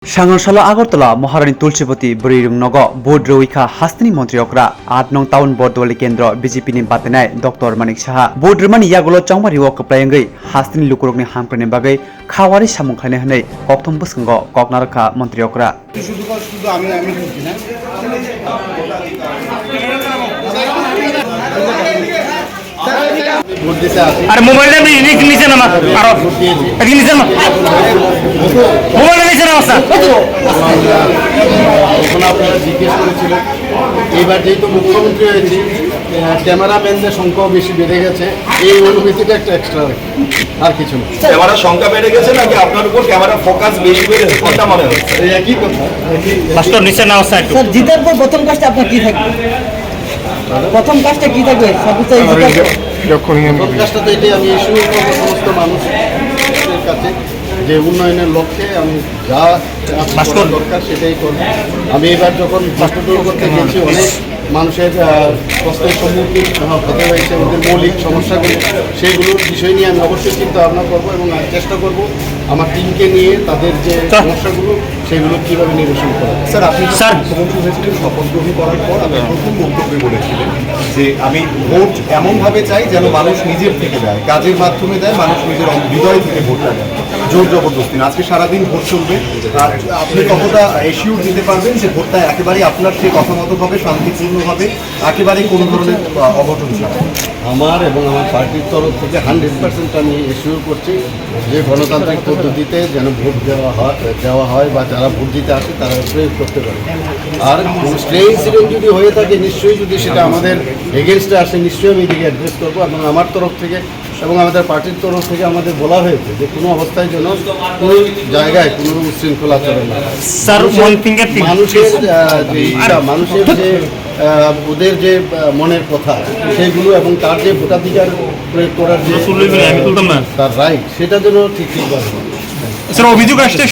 सांगरशाला আগরতলা মহারানী তুলসীপতি বুড়িরুংनग board रौखा हास्तिनी मन्त्रीअकरा 8 नং town बरदवली केन्द्र BJP नि बातेनाय doctor Manik Saha board रमानि यागलो चांगमारि वक कप्लायंगै हास्तिनी लुकुरकनि हामप्रनि बागै खावारि सामुं खायनाय हनै कक्थम बसंग ककनारखा मन्त्रीअकरा अरे मोबाइल नीचे नामा नीचे ना মোবাইল নিচে নাও স্যার তখন আপনারা জিজ্ঞেস করেছিলেন এইবার যেহেতু মুখ্যমন্ত্রী হয়েছে ক্যামেরাম্যানদের সংখ্যাও বেশি বেড়ে গেছে এই অনুভূতিটা একটা এক্সট্রা আর কিছু না। ক্যামেরা সংখ্যা বেড়ে গেছে নাকি আপনার উপর ক্যামেরা ফোকাস বেশি বেড়ে কথা মনে হচ্ছে এই একই কথা। মাস্টার নিচে নাও স্যার স্যার জিতার পর প্রথম কাজটা আপনার কি থাকবে? প্রথম কাজটা কি থাকবে? প্রথম কাজটা তো এটাই আমি ইস্যু করবো সমস্ত মানুষের কাছে যে উন্নয়নের লক্ষ্যে আমি যা দরকার সেটাই করবো। আমি এবার যখন হসপিটাল করতে গেছি অনেক মানুষের কষ্টের সম্মুখীন হতে হয়েছে, ওদের মৌলিক সমস্যাগুলো সেইগুলোর বিষয় নিয়ে আমি অবশ্যই চিন্তা ভাবনা করবো এবং চেষ্টা করব আমার টিমকে নিয়ে তাদের যে সমস্যাগুলো সেগুলো কীভাবে নিরসন করা। স্যার আপনি মুখ্যমন্ত্রী হয়েছিলেন, শপথ গ্রহণ করার পর আপনি প্রথম বক্তব্যে বলেছিলেন যে আমি ভোট এমনভাবে চাই যেন মানুষ নিজের থেকে দেয়, কাজের মাধ্যমে দেয়, মানুষ নিজের হৃদয় থেকে ভোটটা দেয়, জোর জবরদস্তি না। আজকে সারাদিন ভোট চলবে, আর আপনি কতটা এশিওর দিতে পারবেন যে ভোটটা একেবারেই আপনার সেই কথা মতো হবে, শান্তিপূর্ণভাবে, একেবারেই কোনো ধরনের অঘটন ছাড়া? আমার এবং আমার পার্টির তরফ থেকে 100% আমি এশিওর করছি যে গণতান্ত্রিক পদ্ধতিতে যেন ভোট দেওয়া হয় বা যারা ভোট দিতে আসে তারা প্রয়োগ করতে পারে। আর স্টে ইনসিডেন্ট যদি হয়ে থাকে নিশ্চয়ই যদি সেটা আমাদের এগেনস্টে আসে নিশ্চয়ই আমি এদিকে অ্যাড্রেস করবো এবং আমার তরফ থেকে এবং আমাদের পার্টির তরফ থেকে আমাদের বলা হয়েছে যে কোনো অবস্থায় যেন কোনো জায়গায় কোনো উচ্ছৃঙ্খলা চলে না। মানুষের যে ওদের যে মনের কথা সেইগুলো এবং তার যে ভোটাধিকার প্রয়োগ করার যে তার রাইট সেটা যেন ঠিকভাবে অভিযোগ আসছে